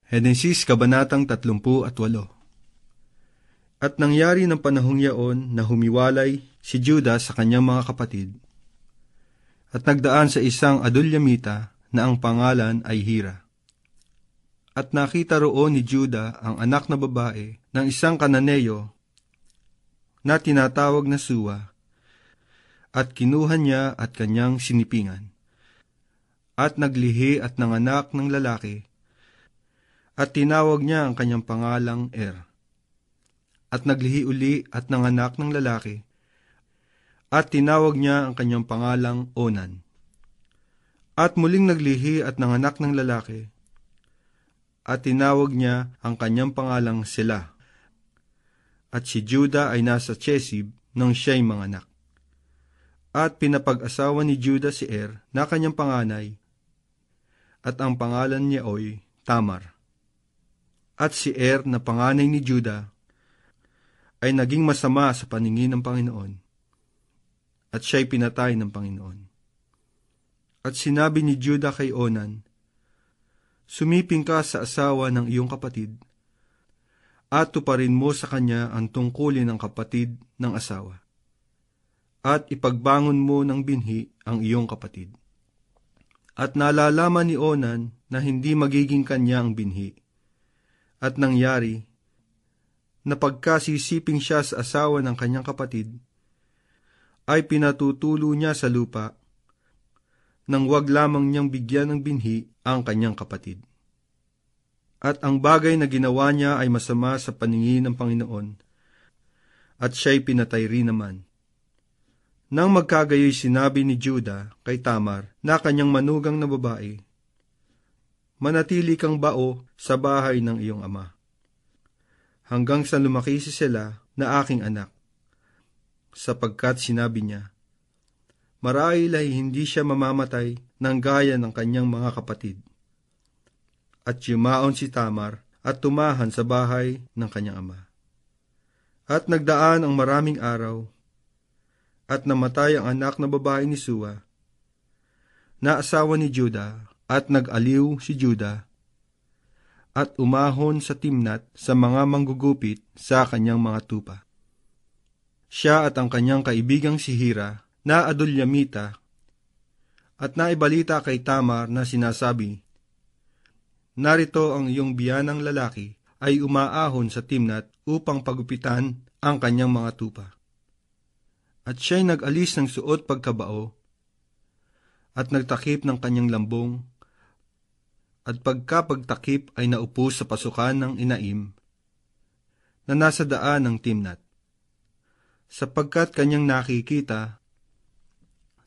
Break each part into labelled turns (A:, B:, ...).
A: Henesis Kabanatang 38. At nangyari ng panahong yaon na humiwalay si Juda sa kanyang mga kapatid, at nagdaan sa isang Adulamita na ang pangalan ay Hira. At nakita roon ni Juda ang anak na babae ng isang Kananeo na tinatawag na Suwa, at kinuha niya at kanyang sinipingan. At naglihi at nanganak ng lalaki, at tinawag niya ang kanyang pangalang At naglihi uli at nanganak ng lalaki, at tinawag niya ang kanyang pangalang Onan. At muling naglihi at nanganak ng lalaki, at tinawag niya ang kanyang pangalang Sela. At si Juda ay nasa Chezib nang siya'y manganak. At pinapag-asawa ni Juda si na kanyang panganay, at ang pangalan niya ay Tamar. At si na panganay ni Juda ay naging masama sa paningin ng Panginoon, at siya'y pinatay ng Panginoon. At sinabi ni Juda kay Onan, "Sumiping ka sa asawa ng iyong kapatid, at tuparin mo sa kanya ang tungkulin ng kapatid ng asawa, at ipagbangon mo ng binhi ang iyong kapatid." At nalalaman ni Onan na hindi magiging kanya ang binhi. At nangyari, na pagkasisiping siya sa asawa ng kanyang kapatid, ay pinatutulo niya sa lupa, nang wag lamang niyang bigyan ng binhi ang kanyang kapatid. At ang bagay na ginawa niya ay masama sa paningin ng Panginoon, at siya'y pinatay rin naman. Nang magkagayoy sinabi ni Juda kay Tamar na kanyang manugang na babae, "Manatili kang bao sa bahay ng iyong ama, hanggang sa lumaki si Sela na aking anak." Sapagkat sinabi niya, marahil ay hindi siya mamamatay ng gaya ng kanyang mga kapatid. At yumaon si Tamar at tumahan sa bahay ng kanyang ama. At nagdaan ang maraming araw, at namatay ang anak na babae ni Suwa, na asawa ni Juda, at nag-aliw si Juda, at umahon sa Timnat sa mga manggugupit sa kanyang mga tupa. Siya at ang kanyang kaibigang si Hira na Adulamita, at naibalita kay Tamar na sinasabi, "Narito ang iyong biyanang lalaki ay umaahon sa Timnat upang pagupitan ang kanyang mga tupa." At siya'y nag-alis ng suot pagkabao, at nagtakip ng kanyang lambong, at pagkapagtakip ay naupo sa pasukan ng Inaim, na nasa daan ng Timnat, sapagkat kanyang nakikita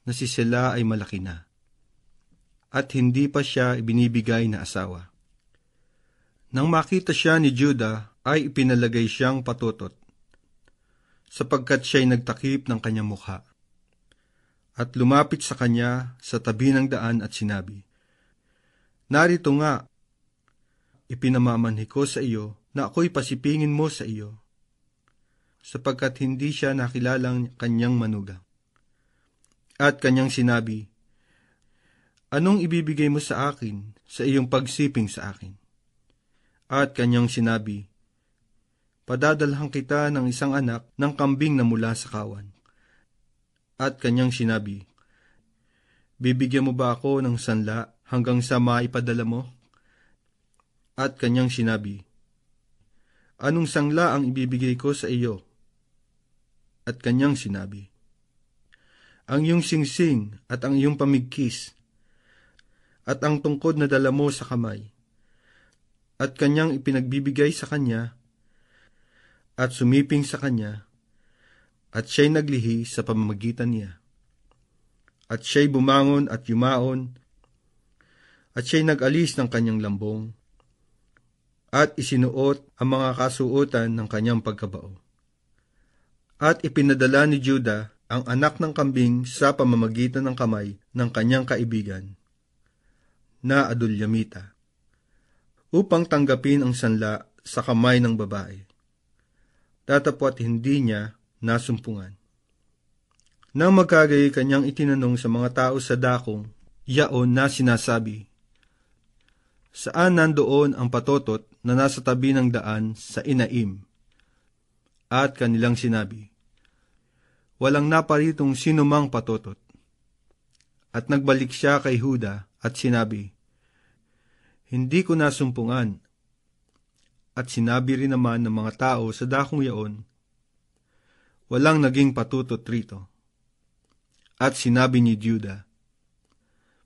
A: na si Sela ay malaki na, at hindi pa siya ibinibigay na asawa. Nang makita siya ni Juda, ay ipinalagay siyang patutot, sapagkat siya'y nagtakip ng kanyang mukha. At lumapit sa kanya sa tabi ng daan at sinabi, "Narito nga, ipinamamanhi ko sa iyo na ako'y pasipingin mo sa iyo," sapagkat hindi siya nakilalang kanyang manugang. At kanyang sinabi, "Anong ibibigay mo sa akin sa iyong pagsiping sa akin?" At kanyang sinabi, "Padadalhan kita ng isang anak ng kambing na mula sa kawan." At kanyang sinabi, "Bibigyan mo ba ako ng sanla hanggang sa maipadala mo?" At kanyang sinabi, "Anong sangla ang ibibigay ko sa iyo?" At kanyang sinabi, "Ang iyong singsing at ang iyong pamigkis, at ang tungkod na dala mo sa kamay." At kanyang ipinagbibigay sa kanya, at sumiping sa kanya, at siya'y naglihi sa pamamagitan niya. At siya'y bumangon at yumaon, at siya'y nag-alis ng kanyang lambong, at isinuot ang mga kasuotan ng kanyang pagkabao. At ipinadala ni Juda ang anak ng kambing sa pamamagitan ng kamay ng kanyang kaibigan, na Adulamita, upang tanggapin ang sanla sa kamay ng babae. Datapwat hindi niya nasumpungan. Nang magkagayoy kanyang itinanong sa mga tao sa dakong yaon na sinasabi, saan nandoon ang patotot na nasa tabi ng daan sa Enaim. At kanilang sinabi, walang naparitong sinumang patotot. At nagbalik siya kay Huda at sinabi, hindi ko nasumpungan. At sinabi rin naman ng mga tao sa dakong yaon, walang naging patutot rito. At sinabi ni Juda,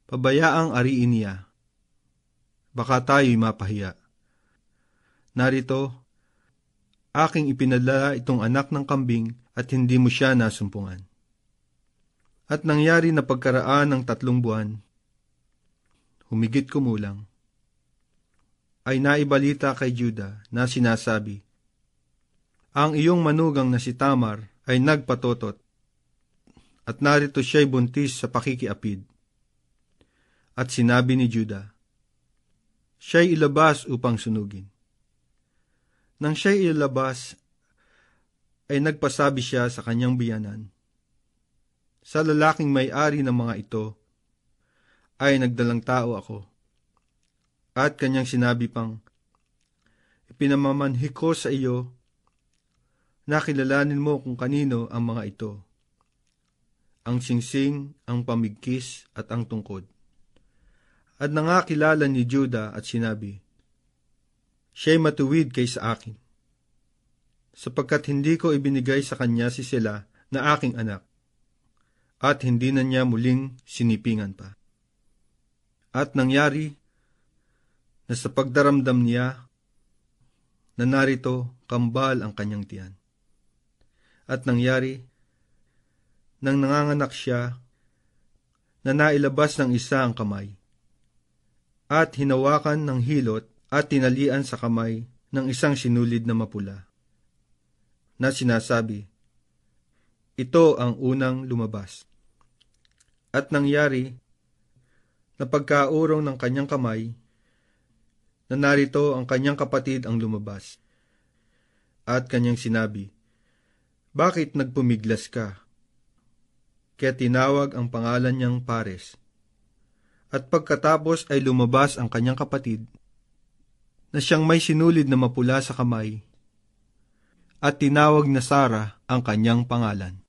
A: pabayaang ariin niya, baka tayo'y mapahiya. Narito, aking ipinadala itong anak ng kambing at hindi mo siya nasumpungan. At nangyari na pagkaraan ng 3 buwan, humigit kumulang, ay naibalita kay Juda na sinasabi, ang iyong manugang na si Tamar ay nagpatotot, at narito siya'y buntis sa pakikiapid. At sinabi ni Juda, siya'y ilabas upang sunugin. Nang siya'y ilabas, ay nagpasabi siya sa kanyang biyanan, sa lalaking may-ari ng mga ito, ay nagdalang tao ako. At kanyang sinabi pang, ipinamamanhi ko sa iyo, na kilalanin mo kung kanino ang mga ito, ang singsing, ang pamigkis, at ang tungkod. At nangakilala ni Juda at sinabi, siya'y matuwid kaysa akin, sapagkat hindi ko ibinigay sa kanya si Sela na aking anak, at hindi na niya muling sinipingan pa. At nangyari na sa pagdaramdam niya, na narito kambal ang kanyang tiyan. At nangyari, nang nanganganak siya, na nailabas ng isa ang kamay, at hinawakan ng hilot at tinalian sa kamay ng isang sinulid na mapula, na sinasabi, ito ang unang lumabas. At nangyari, na pagkaurong ng kanyang kamay, na narito ang kanyang kapatid ang lumabas. At kanyang sinabi, bakit nagpumiglas ka? Kaya tinawag ang pangalan niyang Pares. At pagkatapos ay lumabas ang kanyang kapatid, na siyang may sinulid na mapula sa kamay, at tinawag na Sara ang kanyang pangalan.